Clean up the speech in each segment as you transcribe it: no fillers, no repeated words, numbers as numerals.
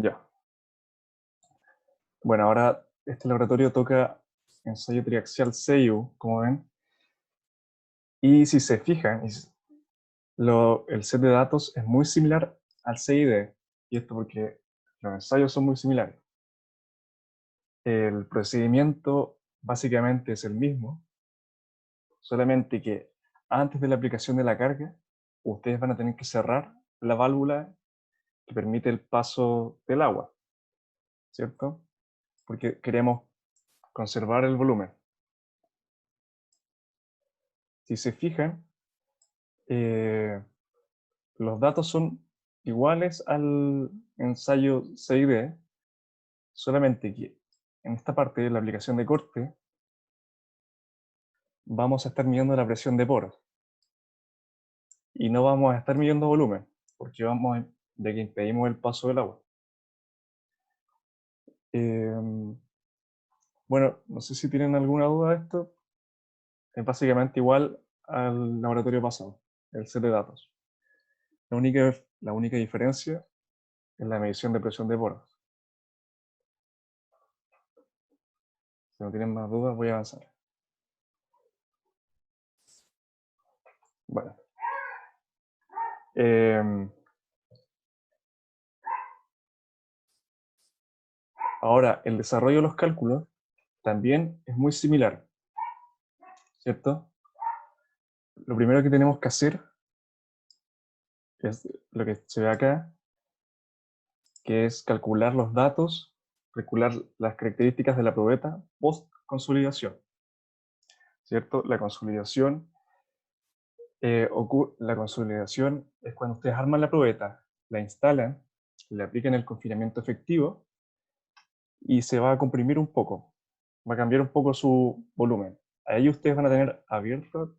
Ya. Bueno, ahora este laboratorio toca ensayo triaxial CIU, como ven. Y si se fijan, el set de datos es muy similar al CID. Y esto porque los ensayos son muy similares. El procedimiento básicamente es el mismo, solamente que antes de la aplicación de la carga, ustedes van a tener que cerrar la válvula que permite el paso del agua, ¿cierto? Porque queremos conservar el volumen. Si se fijan, los datos son iguales al ensayo CID, solamente que en esta parte de la aplicación de corte vamos a estar midiendo la presión de poros y no vamos a estar midiendo volumen, porque de que impedimos el paso del agua. Bueno, no sé si tienen alguna duda de esto. Es básicamente igual al laboratorio pasado, el set de datos. La única diferencia es la medición de presión de poros. Si no tienen más dudas, voy a avanzar. Bueno. Ahora, el desarrollo de los cálculos también es muy similar, ¿cierto? Lo primero que tenemos que hacer es lo que se ve acá, que es calcular los datos, calcular las características de la probeta post-consolidación, ¿cierto? La consolidación es cuando ustedes arman la probeta, la instalan, le aplican el confinamiento efectivo y se va a comprimir un poco, va a cambiar un poco su volumen. Ahí ustedes van a tener abierto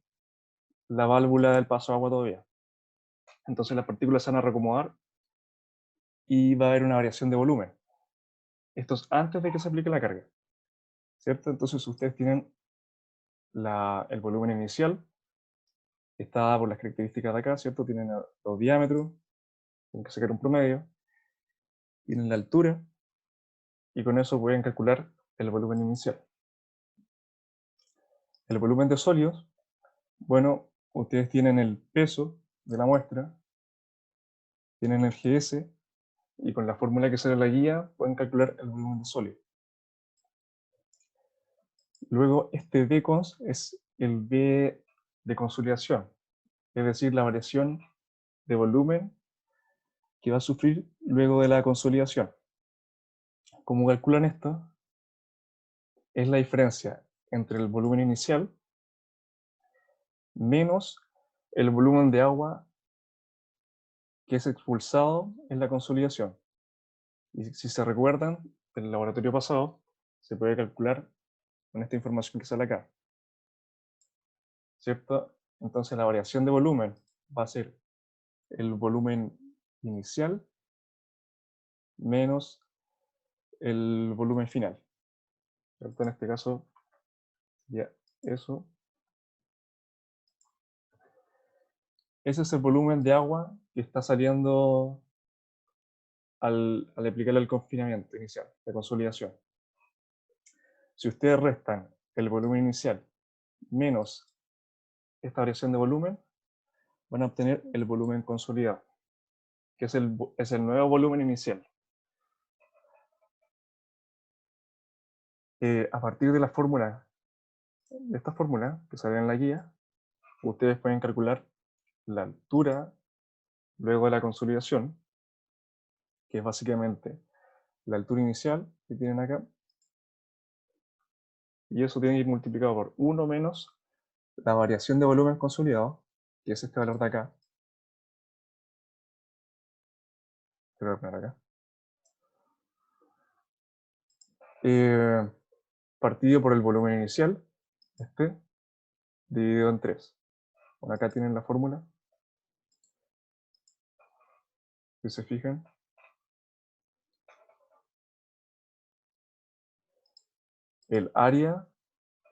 la válvula del paso de agua todavía. Entonces las partículas se van a reacomodar y va a haber una variación de volumen. Esto es antes de que se aplique la carga, ¿cierto? Entonces ustedes tienen el volumen inicial, que está dado por las características de acá, ¿cierto? Tienen los diámetros, tienen que sacar un promedio, tienen la altura, y con eso pueden calcular el volumen inicial. El volumen de sólidos, bueno, ustedes tienen el peso de la muestra, tienen el GS, y con la fórmula que sale en la guía pueden calcular el volumen de sólido. Luego, este V-cons es el V de consolidación, es decir, la variación de volumen que va a sufrir luego de la consolidación. Como calculan esto, es la diferencia entre el volumen inicial menos el volumen de agua que es expulsado en la consolidación. Y si se recuerdan del laboratorio pasado, se puede calcular con esta información que sale acá, ¿cierto? Entonces la variación de volumen va a ser el volumen inicial menos el volumen final, ¿cierto? En este caso sería eso. Ese es el volumen de agua que está saliendo al aplicarle el confinamiento inicial, la consolidación. Si ustedes restan el volumen inicial menos esta variación de volumen, van a obtener el volumen consolidado, que es el nuevo volumen inicial. A partir de esta fórmula que sale en la guía, ustedes pueden calcular la altura luego de la consolidación, que es básicamente la altura inicial que tienen acá, y eso tiene que ir multiplicado por 1 menos la variación de volumen consolidado, que es este valor de acá. Te lo voy a poner acá. Partido por el volumen inicial, dividido en 3. Bueno, acá tienen la fórmula. Si se fijan. El área,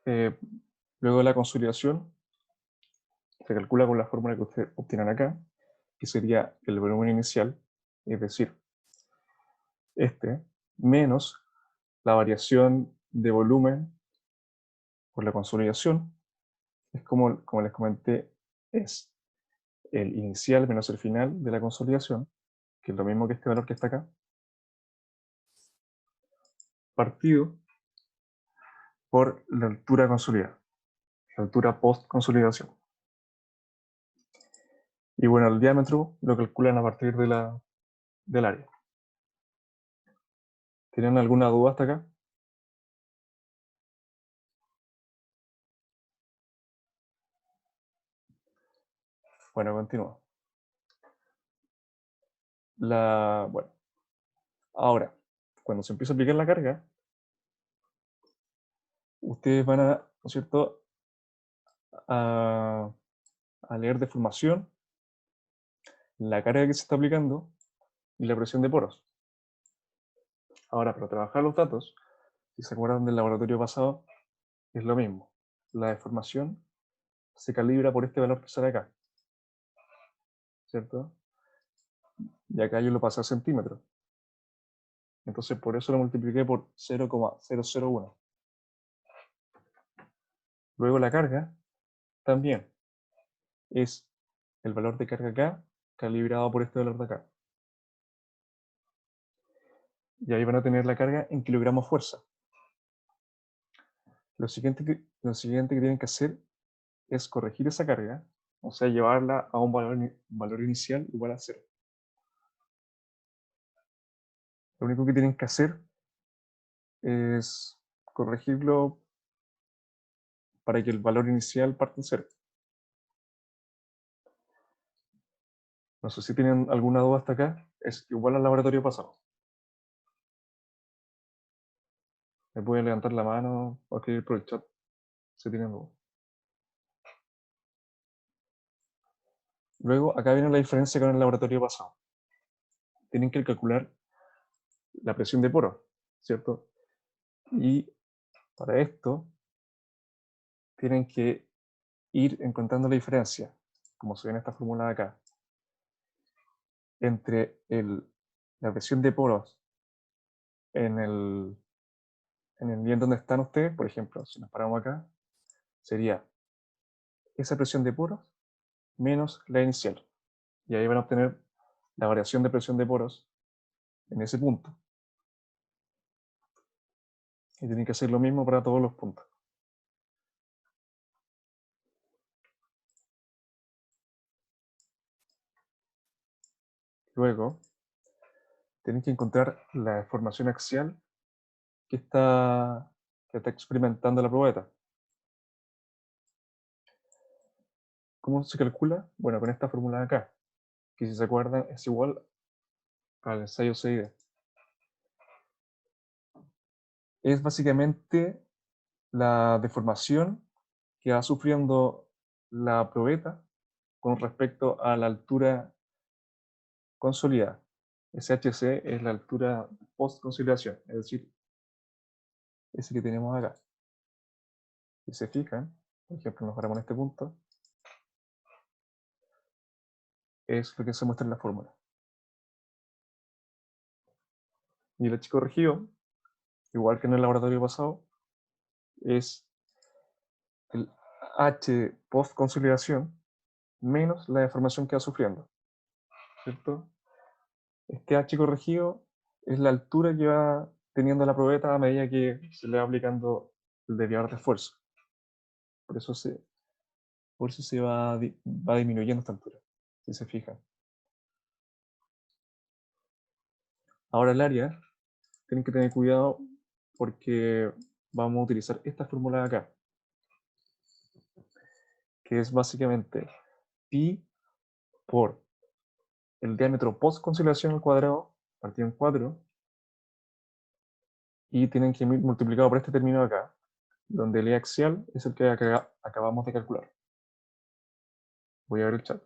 luego de la consolidación, se calcula con la fórmula que ustedes obtienen acá, que sería el volumen inicial, es decir, menos la variación de volumen por la consolidación, es como les comenté, es el inicial menos el final de la consolidación, que es lo mismo que este valor que está acá, partido por la altura consolidada, la altura post-consolidación. Y bueno, el diámetro lo calculan a partir del área. ¿Tienen alguna duda hasta acá? Bueno, continúo. Bueno, ahora, cuando se empieza a aplicar la carga, ustedes van a, ¿no es cierto?, a leer deformación, la carga que se está aplicando y la presión de poros. Ahora, para trabajar los datos, si se acuerdan del laboratorio pasado, es lo mismo. La deformación se calibra por este valor que sale acá, ¿cierto? Y acá yo lo pasé a centímetros. Entonces, por eso lo multipliqué por 0,001. Luego la carga también es el valor de carga acá calibrado por este valor de acá. Y ahí van a tener la carga en kilogramos fuerza. Lo siguiente que tienen que hacer es corregir esa carga, o sea, llevarla a un valor inicial igual a 0. Lo único que tienen que hacer es corregirlo para que el valor inicial parte en 0. No sé si tienen alguna duda hasta acá, es igual al laboratorio pasado. Me pueden levantar la mano o escribir por el chat si tienen duda. Luego, acá viene la diferencia con el laboratorio pasado. Tienen que calcular la presión de poro, ¿cierto? Y para esto, tienen que ir encontrando la diferencia, como se ve en esta fórmula de acá, entre la presión de poros en el bien donde están ustedes. Por ejemplo, si nos paramos acá, sería esa presión de poros menos la inicial. Y ahí van a obtener la variación de presión de poros en ese punto. Y tienen que hacer lo mismo para todos los puntos. Luego, tienen que encontrar la deformación axial que está experimentando la probeta. ¿Cómo se calcula? Bueno, con esta fórmula de acá, que si se acuerdan es igual al ensayo CID. Es básicamente la deformación que va sufriendo la probeta con respecto a la altura consolidada. SHC es la altura post-consolidación, es decir, ese que tenemos acá. Si se fijan, por ejemplo, nos paramos en este punto, es lo que se muestra en la fórmula. Y el H corregido, igual que en el laboratorio pasado, es el H post-consolidación menos la deformación que va sufriendo, ¿cierto? Este H corregido es la altura que va teniendo la probeta a medida que se le va aplicando el desviador de esfuerzo. Por eso se va disminuyendo esta altura, si se fijan. Ahora el área, tienen que tener cuidado porque vamos a utilizar esta fórmula de acá, que es básicamente pi por el diámetro post conciliación al cuadrado, partido en 4, y tienen que ir multiplicado por este término de acá, donde el E axial es el que acabamos de calcular. Voy a ver el chat.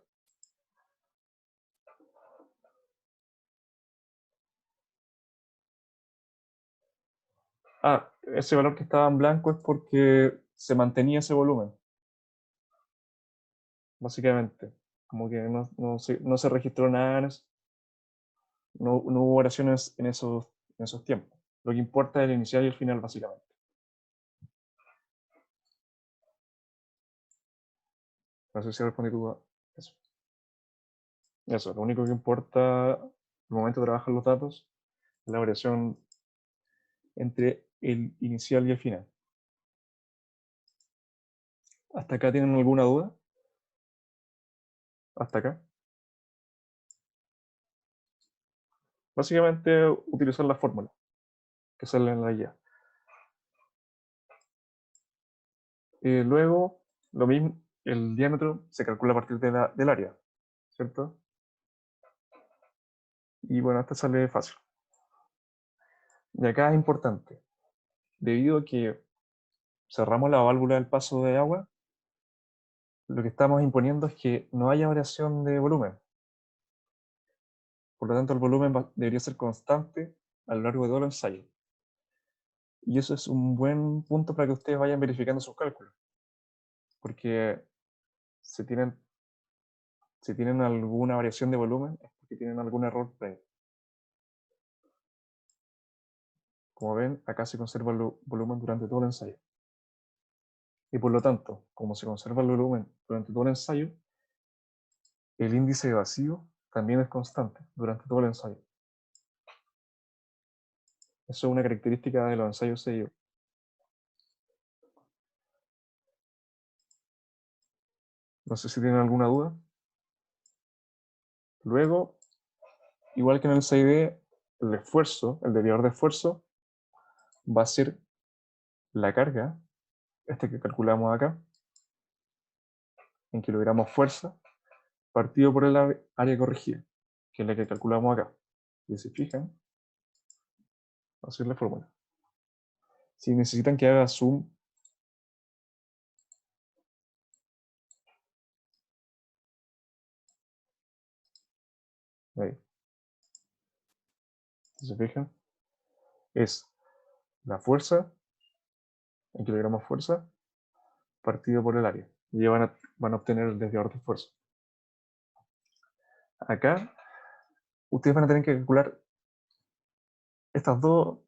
Ese valor que estaba en blanco es porque se mantenía ese volumen. Básicamente. Como que no se registró nada, no hubo variaciones en esos en esos tiempos. Lo que importa es el inicial y el final, básicamente. No sé si respondí tu eso. Eso, lo único que importa al momento de trabajar los datos es la variación entre el inicial y el final. ¿Hasta acá tienen alguna duda? ¿Hasta acá? Básicamente utilizar la fórmula que sale en la guía. Luego, lo mismo, el diámetro se calcula a partir del área, ¿cierto? Y bueno, esta sale fácil. Y acá es importante, debido a que cerramos la válvula del paso de agua, lo que estamos imponiendo es que no haya variación de volumen. Por lo tanto, el volumen debería ser constante a lo largo de todo el ensayo. Y eso es un buen punto para que ustedes vayan verificando sus cálculos. Porque si tienen alguna variación de volumen, es porque tienen algún error previo. Como ven, acá se conserva el volumen durante todo el ensayo. Y por lo tanto, como se conserva el volumen durante todo el ensayo, el índice de vacío también es constante durante todo el ensayo. Eso es una característica de los ensayos seguidos. No sé si tienen alguna duda. Luego, igual que en el 6D, el esfuerzo, el desviador de esfuerzo, va a ser la carga, este que calculamos acá, en kilogramos fuerza, partido por el área corregida, que es la que calculamos acá. Y si fijan, va a ser la fórmula. Si necesitan que haga zoom, ahí, si se fijan, es la fuerza, en kilogramos fuerza, partido por el área. Y ya van a obtener el desviador de esfuerzo. Acá, ustedes van a tener que calcular estas dos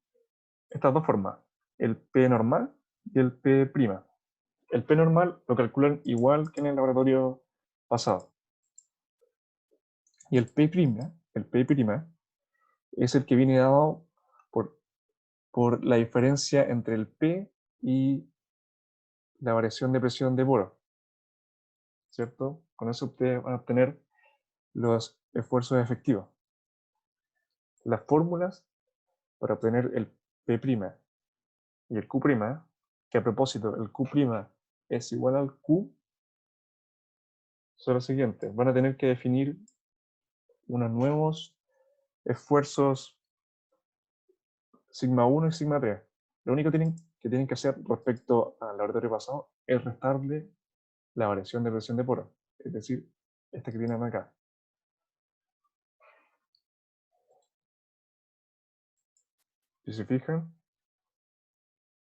formas, el P normal y el P'. El P normal lo calculan igual que en el laboratorio pasado. Y el P', es el que viene dado por la diferencia entre el P y la variación de presión de poro, ¿cierto? Con eso ustedes van a obtener los esfuerzos efectivos. Las fórmulas para obtener el P' y el Q', que a propósito, el Q' es igual al Q, son las siguientes. Van a tener que definir unos nuevos esfuerzos sigma 1 y sigma 3. Lo único que tienen que hacer respecto al laboratorio pasado es restarle la variación de presión de poro, es decir, esta que tienen acá. Si se fijan,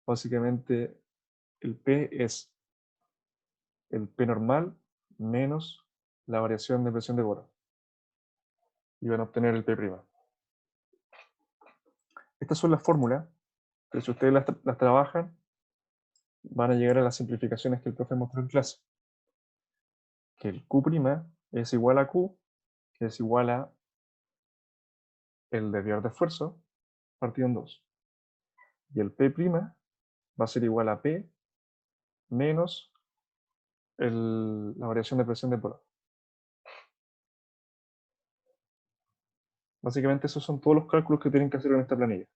básicamente el P es el P normal menos la variación de presión de poro. Y van a obtener el P'. Estas son las fórmulas, que si ustedes las trabajan, van a llegar a las simplificaciones que el profe mostró en clase. Que el Q' es igual a Q, que es igual a el desviador de esfuerzo, partido en 2. Y el P' va a ser igual a P menos la variación de presión de poro. Básicamente esos son todos los cálculos que tienen que hacer en esta planilla.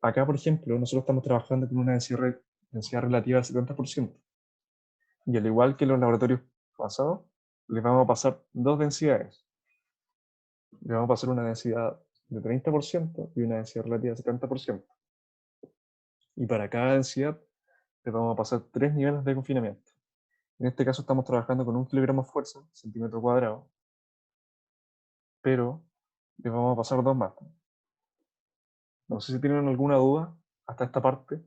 Acá, por ejemplo, nosotros estamos trabajando con una densidad relativa del 70%. Y al igual que en los laboratorios pasados, les vamos a pasar dos densidades. Les vamos a pasar una densidad de 30% y una densidad relativa de 70%. Y para cada densidad les vamos a pasar 3 niveles de confinamiento. En este caso estamos trabajando con 1 kilogramo fuerza, centímetro cuadrado, pero les vamos a pasar 2 más. No sé si tienen alguna duda hasta esta parte.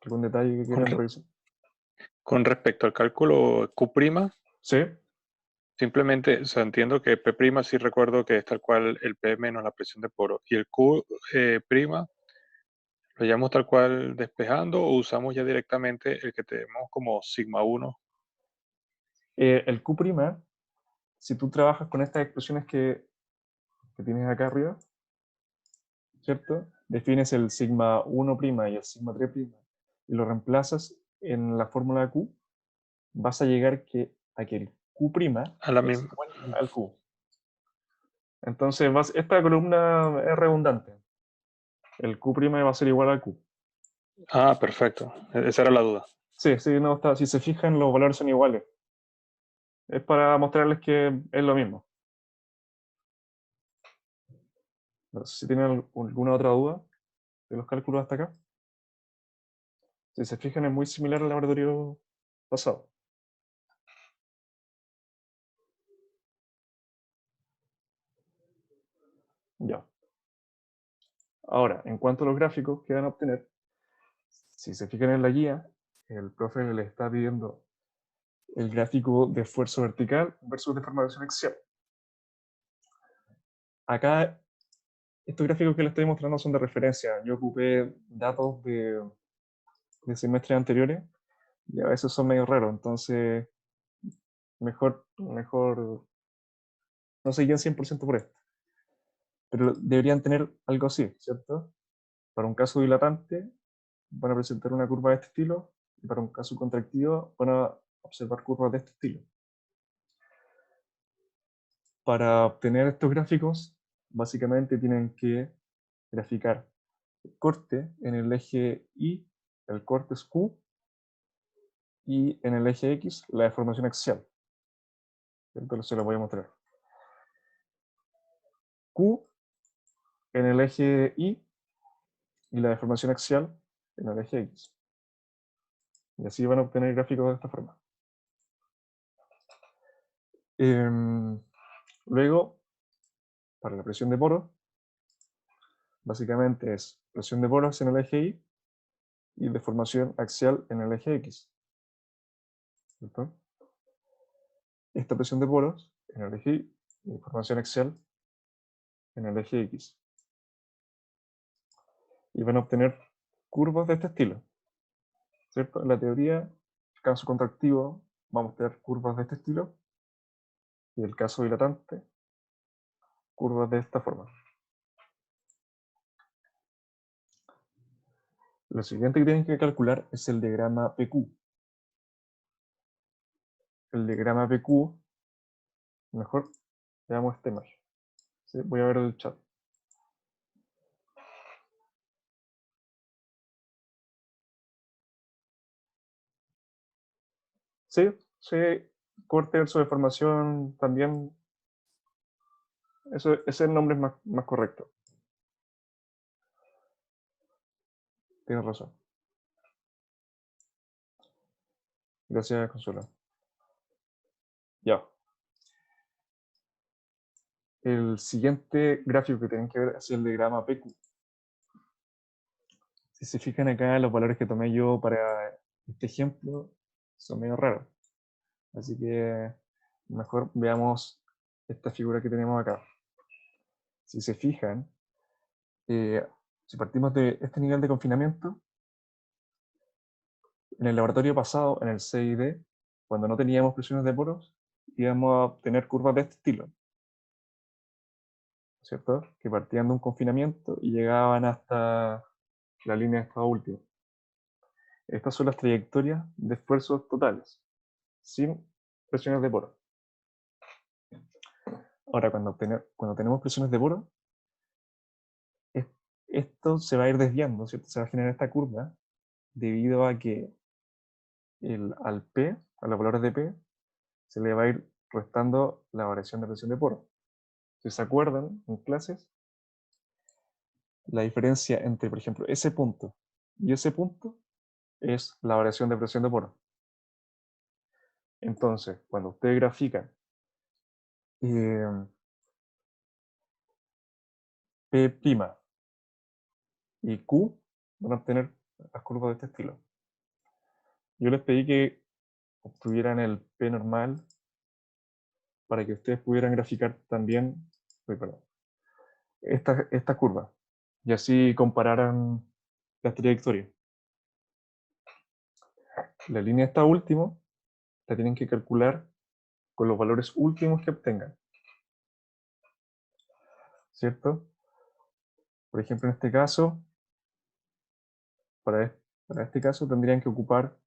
¿Algún detalle que quieran revisar? Con respecto al cálculo Q', ¿Sí? simplemente, o sea, entiendo que P' sí recuerdo que es tal cual el P menos la presión de poro. ¿Y el Q', lo llamamos tal cual despejando o usamos ya directamente el que tenemos como sigma 1? El Q', si tú trabajas con estas expresiones que tienes acá arriba, ¿cierto? Defines el sigma 1' y el sigma 3' y lo reemplazas en la fórmula Q, vas a llegar a que el Q' A la es misma. igual al Q. Entonces, esta columna es redundante. El Q' va a ser igual al Q. Ah, perfecto. Esa era la duda. Sí, sí, no, está, si se fijan, los valores son iguales. Es para mostrarles que es lo mismo. No sé si tienen alguna otra duda de los cálculos hasta acá. Si se fijan, es muy similar al laboratorio pasado. Ya. Ahora, en cuanto a los gráficos que van a obtener, si se fijan en la guía, el profe le está pidiendo el gráfico de esfuerzo vertical versus deformación axial. Acá, estos gráficos que les estoy mostrando son de referencia. Yo ocupé datos de semestres anteriores y a veces son medio raros, entonces mejor no se guían 100% por esto. Pero deberían tener algo así, ¿cierto? Para un caso dilatante van a presentar una curva de este estilo y para un caso contractivo van a observar curvas de este estilo. Para obtener estos gráficos, básicamente tienen que graficar el corte en el eje Y, el corte es Q, y en el eje X, la deformación axial. Entonces se lo voy a mostrar. Q en el eje Y y la deformación axial en el eje X. Y así van a obtener gráficos de esta forma. Luego, para la presión de poros, básicamente es presión de poros en el eje Y y deformación axial en el eje X. ¿Cierto? Esta presión de poros en el eje Y y deformación axial en el eje X. Y van a obtener curvas de este estilo. ¿Cierto? En la teoría, el caso contractivo, vamos a tener curvas de este estilo. Y el caso dilatante, curvas de esta forma. Lo siguiente que tienen que calcular es el diagrama PQ. El diagrama PQ, mejor veamos esta imagen. ¿Sí? Voy a ver el chat. Sí, sí, corte versus deformación también. Ese nombre es más correcto. Tienes razón. Gracias, Consuelo. Ya. El siguiente gráfico que tienen que ver es el diagrama PQ. Si se fijan acá, los valores que tomé yo para este ejemplo son medio raros. Así que mejor veamos esta figura que tenemos acá. Si se fijan, si partimos de este nivel de confinamiento, en el laboratorio pasado, en el CID, cuando no teníamos presiones de poros, íbamos a obtener curvas de este estilo, ¿cierto? Que partían de un confinamiento y llegaban hasta la línea de estado último. Estas son las trayectorias de esfuerzos totales, sin presiones de poro. Ahora, cuando tenemos presiones de poro, esto se va a ir desviando, ¿cierto? Se va a generar esta curva debido a que al P, a los valores de P, se le va a ir restando la variación de presión de poro. Si se acuerdan en clases, la diferencia entre, por ejemplo, ese punto y ese punto es la variación de presión de poro. Entonces, cuando ustedes grafican P' y Q, van a obtener las curvas de este estilo. Yo les pedí que obtuvieran el P normal para que ustedes pudieran graficar también esta curva y así compararan las trayectorias. La línea esta último la tienen que calcular con los valores últimos que obtengan, ¿cierto? Por ejemplo, en este caso, para este caso tendrían que ocupar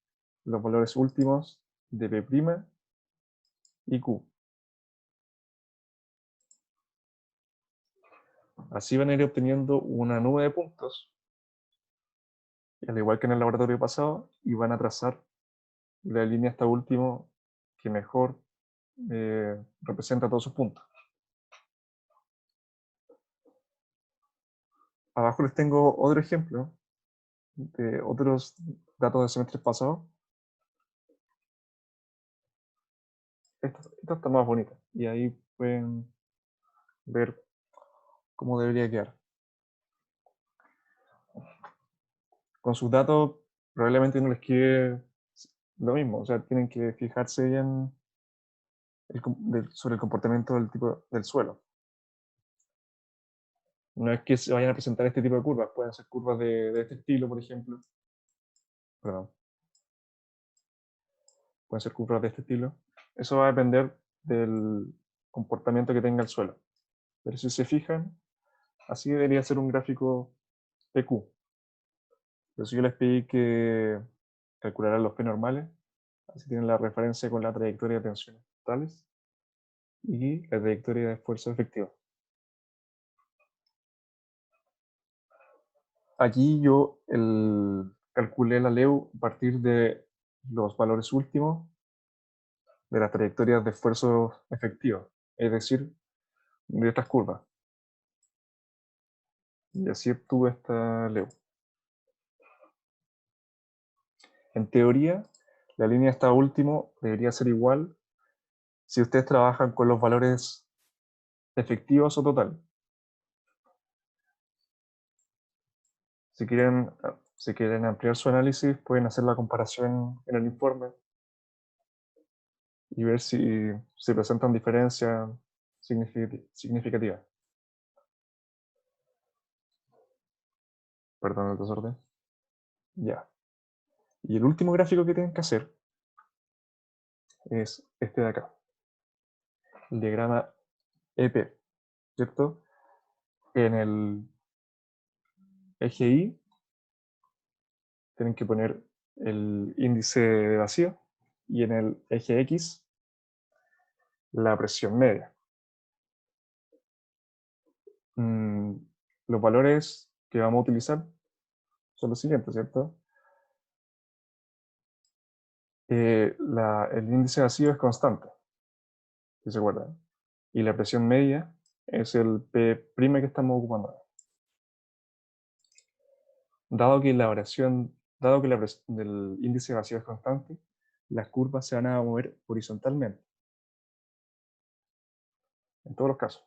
los valores últimos de P' y Q. Así van a ir obteniendo una nube de puntos, al igual que en el laboratorio pasado, y van a trazar la línea hasta último que mejor representa todos sus puntos. Abajo les tengo otro ejemplo de otros datos de semestres pasados. Esta está más bonita y ahí pueden ver cómo debería quedar. Con sus datos probablemente no les quede lo mismo, o sea, tienen que fijarse bien sobre el comportamiento del tipo del suelo. No es que se vayan a presentar este tipo de curvas, pueden ser curvas de este estilo, por ejemplo. Perdón. Pueden ser curvas de este estilo. Eso va a depender del comportamiento que tenga el suelo. Pero si se fijan, así debería ser un gráfico de Q. Por eso yo les pedí que calcularan los P normales. Así tienen la referencia con la trayectoria de tensiones totales y la trayectoria de esfuerzo efectivo. Aquí yo calculé la LEU a partir de los valores últimos de las trayectorias de esfuerzo efectivo, es decir, de estas curvas. Y así obtuve esta LEU. En teoría, la línea hasta último debería ser igual si ustedes trabajan con los valores efectivos o total. Si quieren ampliar su análisis, pueden hacer la comparación en el informe y ver si se presentan diferencias significativas. Perdón el desorden. Ya. Y el último gráfico que tienen que hacer es este de acá. El diagrama EP, ¿cierto? En el eje Y tienen que poner el índice de vacío y en el eje X la presión media. Los valores que vamos a utilizar son los siguientes, ¿cierto? El índice de vacío es constante, si se acuerdan. Y la presión media es el P' que estamos ocupando ahora. Dado que la presión del índice de vacío es constante, las curvas se van a mover horizontalmente. En todos los casos.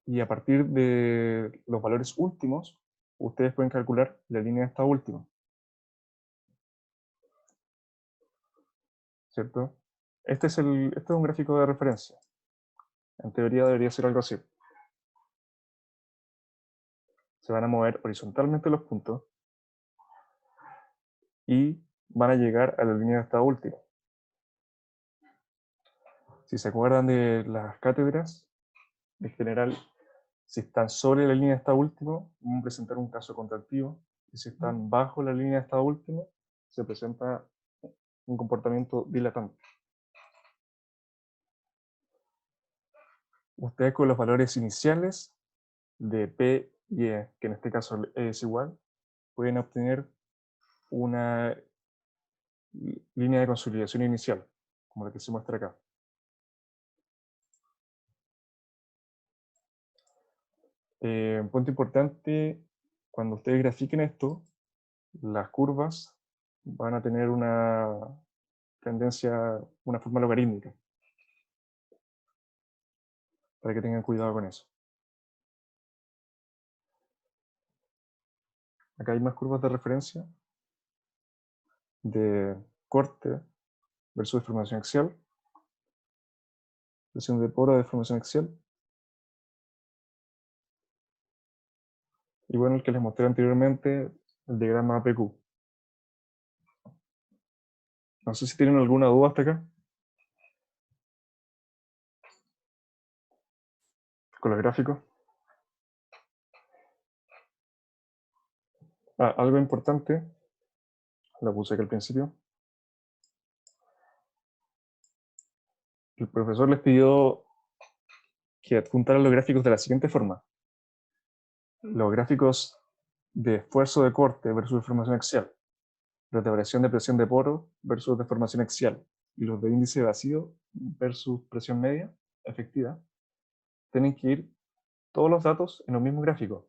Y a partir de los valores últimos, ustedes pueden calcular la línea de esta última. ¿Cierto? Este es un gráfico de referencia. En teoría debería ser algo así. Se van a mover horizontalmente los puntos y van a llegar a la línea de esta última. Si se acuerdan de las cátedras, en general, si están sobre la línea de esta última, vamos a presentar un caso contractivo. Y si están bajo la línea de esta última, se presenta un comportamiento dilatante. Ustedes con los valores iniciales de P y E, que en este caso es igual, pueden obtener una línea de consolidación inicial, como la que se muestra acá. Un punto importante, cuando ustedes grafiquen esto, las curvas van a tener una tendencia, una forma logarítmica, para que tengan cuidado con eso. Acá hay más curvas de referencia de corte versus deformación axial, presión de poro, deformación axial. Y bueno, el que les mostré anteriormente, el diagrama APQ. No sé si tienen alguna duda hasta acá. Con los gráficos. Algo importante, lo puse aquí al principio. El profesor les pidió que adjuntaran los gráficos de la siguiente forma. Los gráficos de esfuerzo de corte versus deformación axial, los de variación de presión de poro versus deformación axial, y los de índice de vacío versus presión media efectiva, tienen que ir todos los datos en un mismo gráfico.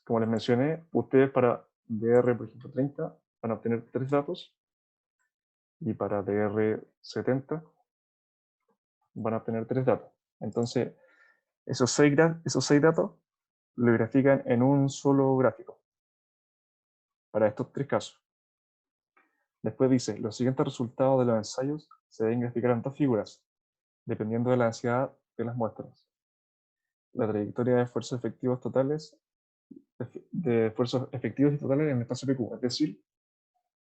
Como les mencioné, ustedes para DR, por ejemplo, 30 van a obtener 3 datos, y para DR 70 van a obtener 3 datos. Entonces, esos 6 datos lo grafican en un solo gráfico para estos 3 casos. Después dice, los siguientes resultados de los ensayos se deben graficar en 2 figuras, dependiendo de la densidad de las muestras. La trayectoria de esfuerzos efectivos totales y totales en el espacio PQ, es decir,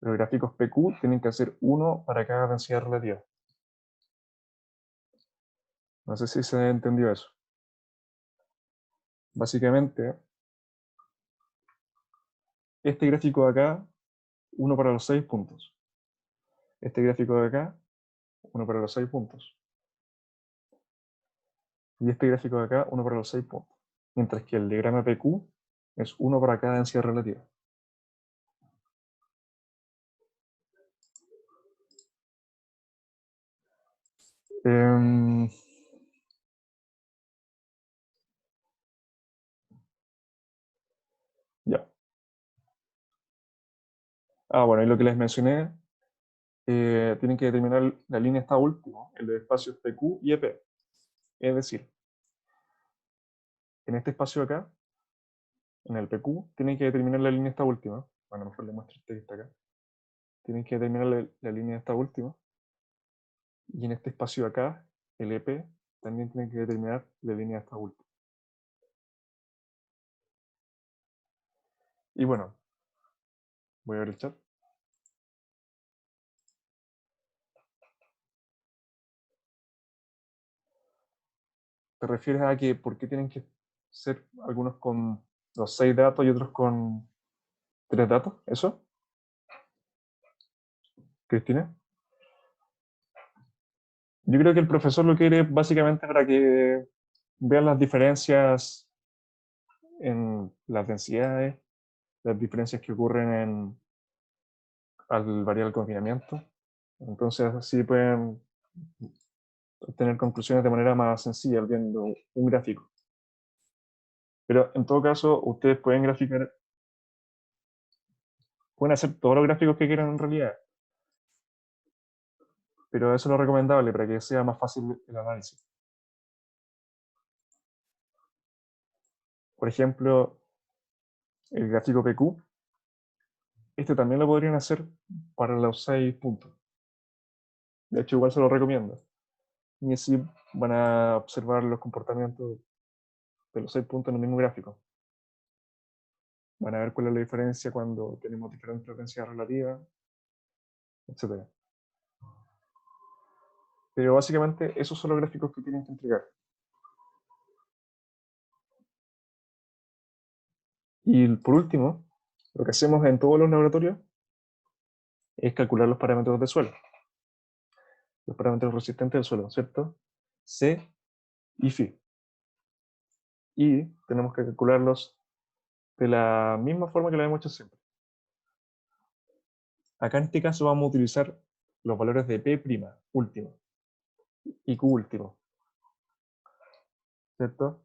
los gráficos PQ tienen que hacer uno para cada densidad relativa. No sé si se entendió eso. Básicamente, este gráfico de acá, uno para los 6 puntos. Este gráfico de acá, uno para los 6 puntos. Y este gráfico de acá, uno para los 6 puntos. Mientras que el diagrama PQ es uno para cada densidad relativa. Ya. Bueno, y lo que les mencioné, tienen que determinar la línea esta última, el de espacios PQ y EP. Es decir, en este espacio de acá, en el PQ, tienen que determinar la línea esta última. Bueno, mejor le muestro este que está acá. Tienen que determinar la línea esta última. Y en este espacio de acá, el EP, también tienen que determinar la línea esta última. Y bueno, voy a ver el chat. ¿Te refieres a que por qué tienen que ser algunos con los 6 datos y otros con 3 datos? ¿Eso? ¿Cristina? Yo creo que el profesor lo quiere básicamente para que vean las diferencias en las densidades, las diferencias que ocurren al variar el confinamiento. Entonces así pueden obtener conclusiones de manera más sencilla viendo un gráfico. Pero en todo caso, ustedes pueden graficar, pueden hacer todos los gráficos que quieran en realidad, pero eso es lo recomendable para que sea más fácil el análisis. Por ejemplo, el gráfico PQ, este también lo podrían hacer para los 6 puntos. De hecho, igual se lo recomiendo. Y así van a observar los comportamientos de los 6 puntos en el mismo gráfico. Van a ver cuál es la diferencia cuando tenemos diferentes densidades relativas, etc. Pero básicamente esos son los gráficos que tienen que entregar. Y por último, lo que hacemos en todos los laboratorios es calcular los parámetros de suelo. Los parámetros resistentes del suelo, ¿cierto? C y Φ. Y tenemos que calcularlos de la misma forma que lo hemos hecho siempre. Acá en este caso vamos a utilizar los valores de P' último y Q último, ¿cierto?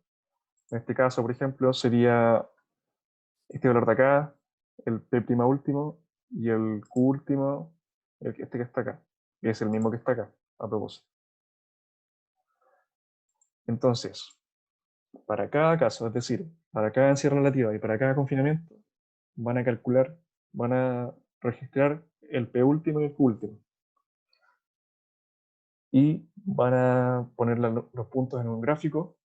En este caso, por ejemplo, sería este valor de acá, el P' último, y el Q último, este que está acá, que es el mismo que está acá, a propósito. Entonces, para cada caso, es decir, para cada densidad relativa y para cada confinamiento, van a calcular, van a registrar el P último y el Q último. Y van a poner los puntos en un gráfico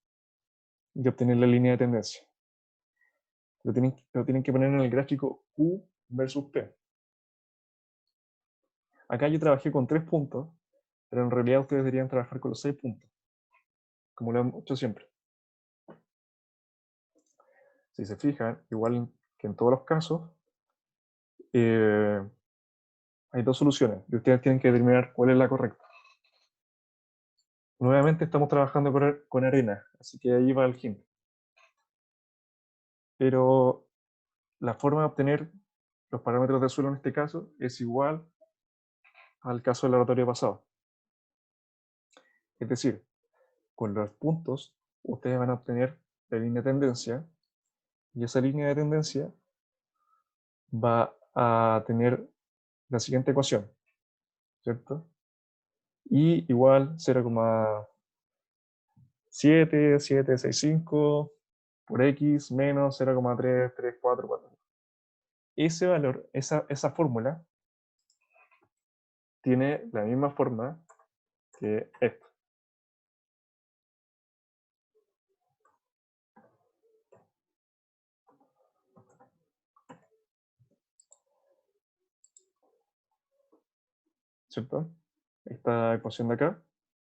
y obtener la línea de tendencia. Lo tienen que poner en el gráfico Q versus P. Acá yo trabajé con 3 puntos, pero en realidad ustedes deberían trabajar con los 6 puntos, como lo hemos hecho siempre. Si se fijan, igual que en todos los casos, hay 2 soluciones y ustedes tienen que determinar cuál es la correcta. Nuevamente estamos trabajando con arena, así que ahí va el hint. Pero la forma de obtener los parámetros del suelo en este caso es igual al caso del laboratorio pasado. Es decir, con los puntos ustedes van a obtener la línea de tendencia y esa línea de tendencia va a tener la siguiente ecuación, ¿cierto? Y igual 0,7765 por x menos 0,3344. Ese valor, esa fórmula, tiene la misma forma que esto. ¿Cierto? Esta ecuación de acá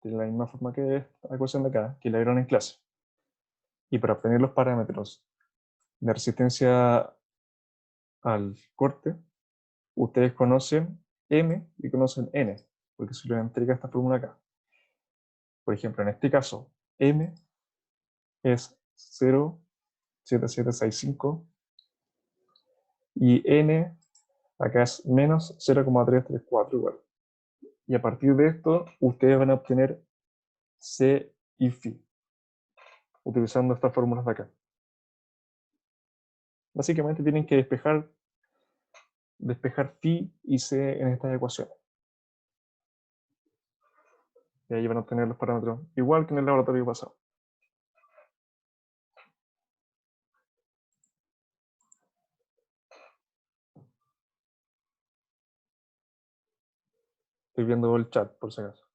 tiene la misma forma que esta ecuación de acá, que la vieron en clase. Y para obtener los parámetros de resistencia al corte, ustedes conocen M y conocen N, porque se les entrega esta fórmula acá. Por ejemplo, en este caso, M es 0,7765 y N acá es menos 0,334 igual. Y a partir de esto, ustedes van a obtener C y Φ, utilizando estas fórmulas de acá. Básicamente tienen que despejar Φ y C en estas ecuaciones. Y ahí van a obtener los parámetros, igual que en el laboratorio pasado. Estoy viendo el chat, por si acaso.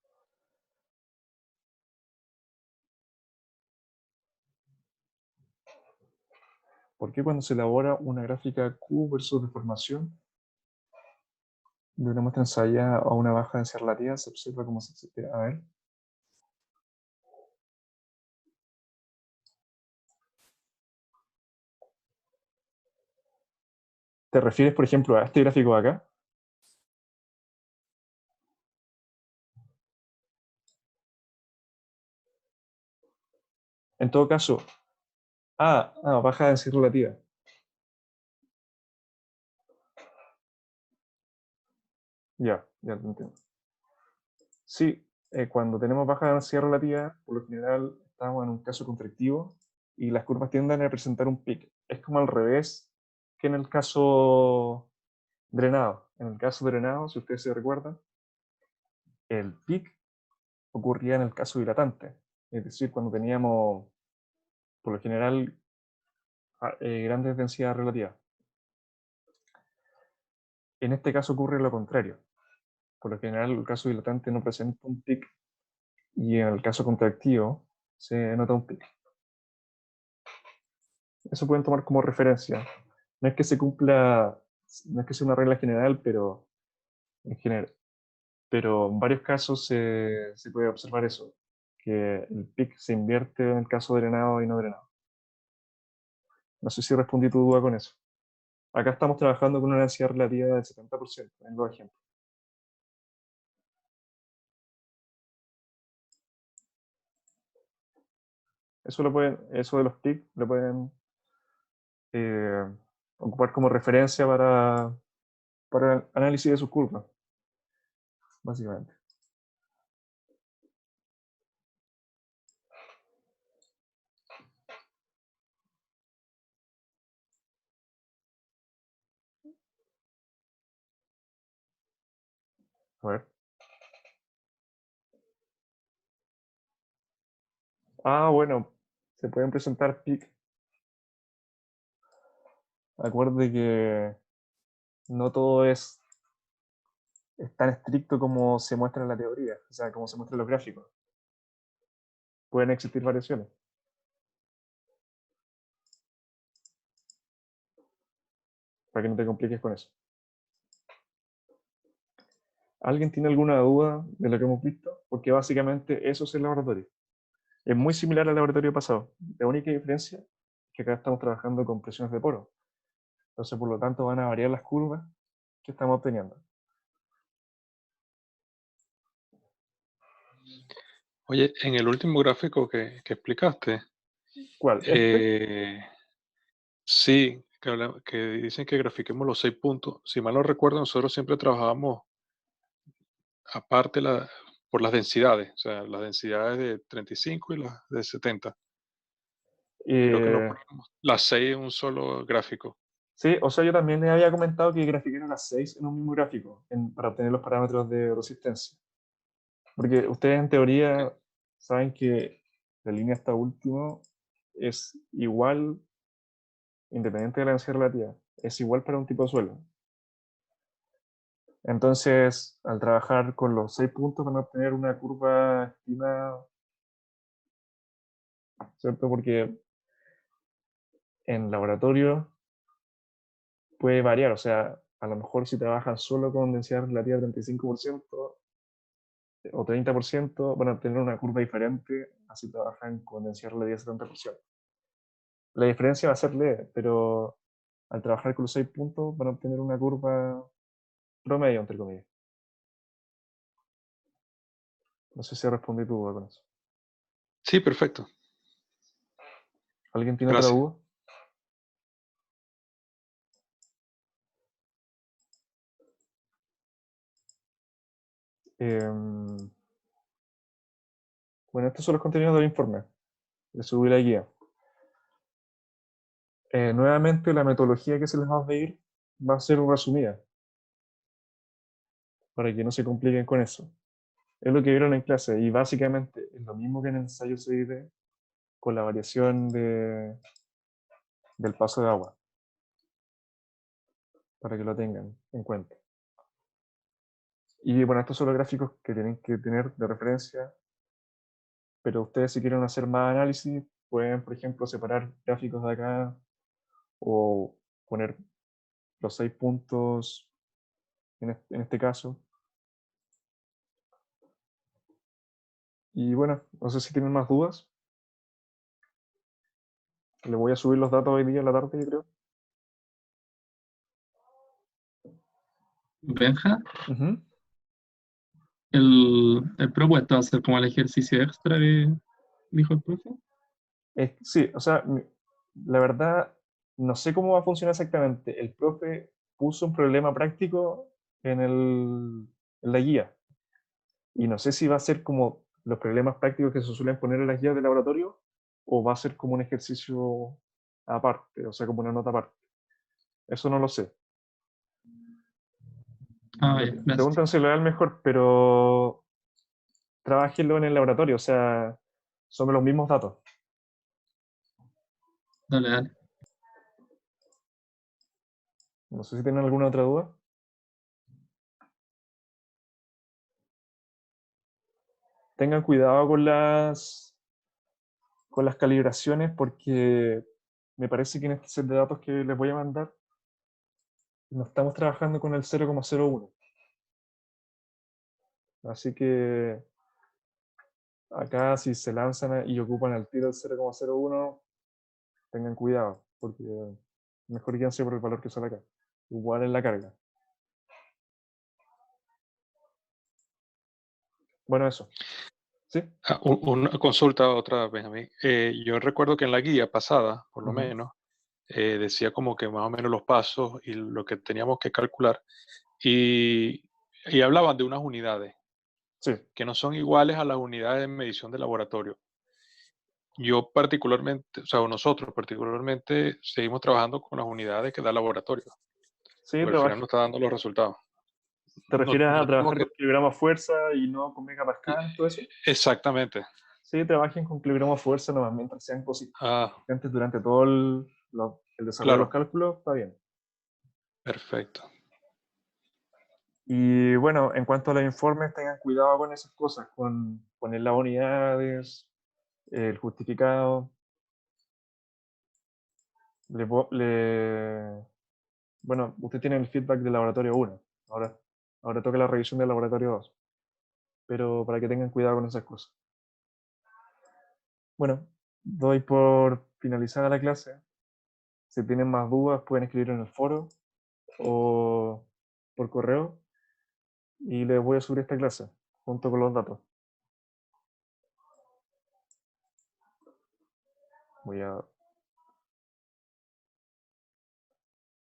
¿Por qué cuando se elabora una gráfica Q versus deformación de una muestra ensayada a una baja densidad relativa se observa como si existiera? A ver. ¿Te refieres, por ejemplo, a este gráfico de acá? En todo caso, baja densidad relativa. Ya te entiendo. Sí, cuando tenemos baja densidad relativa, por lo general estamos en un caso contractivo y las curvas tienden a presentar un pic. Es como al revés que en el caso drenado. En el caso drenado, si ustedes se recuerdan, el pic ocurría en el caso dilatante. Es decir, cuando teníamos, por lo general, grandes densidades relativas. En este caso ocurre lo contrario. Por lo general, el caso dilatante no presenta un pic y en el caso contractivo se nota un pic. Eso pueden tomar como referencia. No es que se cumpla, no es que sea una regla general, pero en general. Pero en varios casos se puede observar eso, que el pic se invierte en el caso drenado y no drenado. No sé si respondí tu duda con eso. Acá estamos trabajando con una densidad relativa del 70% en los ejemplos. Eso de los pics lo pueden eh, ocupar como referencia para el análisis de sus curvas, básicamente. A ver. Bueno, se pueden presentar pics acuerde que no todo es tan estricto como se muestra en la teoría, o sea, como se muestra en los gráficos. Pueden existir variaciones. Para que no te compliques con eso. ¿Alguien tiene alguna duda de lo que hemos visto? Porque básicamente eso es el laboratorio. Es muy similar al laboratorio pasado. La única diferencia es que acá estamos trabajando con presiones de poro. Entonces, por lo tanto, van a variar las curvas que estamos obteniendo. Oye, en el último gráfico que explicaste, ¿Cuál? ¿Este? sí, que dicen que grafiquemos los 6 puntos. Si mal no recuerdo, nosotros siempre trabajábamos aparte por las densidades, o sea, las densidades de 35 y las de 70. Creo que no Eh, ponemos las 6 en un solo gráfico. sí, o sea, yo también les había comentado que graficaran las 6 en un mismo gráfico para obtener los parámetros de resistencia. Porque ustedes en Ok. teoría saben que la línea hasta último es igual, independiente de la densidad relativa, es igual para un tipo de suelo. Entonces, al trabajar con los 6 puntos van a obtener una curva estimada, ¿cierto? Porque en laboratorio puede variar, o sea, a lo mejor si trabajan solo con densidad relativa de 35% o 30%, van a obtener una curva diferente a si trabajan con densidad relativa de 70%. La diferencia va a ser leve, pero al trabajar con los 6 puntos van a obtener una curva promedio, entre comillas. No sé si respondí tu duda con eso. Sí, perfecto. ¿Alguien tiene otra Gracias. duda? Em, bueno, estos son los contenidos del informe. Le subí la guía. Nuevamente, la metodología que se les va a pedir va a ser resumida, para que no se compliquen con eso. Es lo que vieron en clase, y básicamente es lo mismo que en el ensayo CID, con la variación del paso de agua, para que lo tengan en cuenta. Y bueno, estos son los gráficos que tienen que tener de referencia, pero ustedes si quieren hacer más análisis, pueden, por ejemplo, separar gráficos de acá o poner los 6 puntos en este caso. Y bueno, no sé si tienen más dudas. Le voy a subir los datos hoy día en la tarde, yo creo. Benja, Ujú. el propuesto va a ser como el ejercicio extra que dijo el profe. Sí, o sea, la verdad, no sé cómo va a funcionar exactamente. El profe puso un problema práctico en la guía. Y no sé si va a ser como los problemas prácticos que se suelen poner en las guías de laboratorio o va a ser como un ejercicio aparte, o sea, como una nota aparte. Eso no lo sé. Ah, ya, gracias. Pregúntenselo a él mejor, pero trabájenlo en el laboratorio, o sea, son los mismos datos. Dale, dale. No sé si tienen alguna otra duda. Tengan cuidado con las calibraciones porque me parece que en este set de datos que les voy a mandar no estamos trabajando con el 0,01. Así que acá si se lanzan y ocupan al tiro el 0,01, tengan cuidado porque mejor guíense por el valor que sale acá. Igual en la carga. Bueno, eso. ¿Sí? Una consulta otra, Benjamín. Yo recuerdo que en la guía pasada, por lo Ujú. menos, decía como que más o menos los pasos y lo que teníamos que calcular. Y hablaban de unas unidades Sí. que no son iguales a las unidades de medición de laboratorio. Yo particularmente, o sea, nosotros particularmente seguimos trabajando con las unidades que da el laboratorio, Sí, porque al final nos está dando los resultados. ¿te No, refieres a no tenemos trabajar que... con kilogramos fuerza y no con megapascal, todo eso? Exactamente. Sí, trabajen con kilogramos fuerza nomás mientras sean Ah, consistentes durante todo el el desarrollo de los Claro. cálculos, está bien. Perfecto. Y bueno, en cuanto a los informes, tengan cuidado con esas cosas, con poner las unidades, el justificado. Bueno, usted tiene el feedback del laboratorio 1. Ahora toca la revisión del laboratorio 2. Pero para que tengan cuidado con esas cosas. Bueno, doy por finalizada la clase. Si tienen más dudas, pueden escribir en el foro o por correo. Y les voy a subir esta clase junto con los datos. Voy a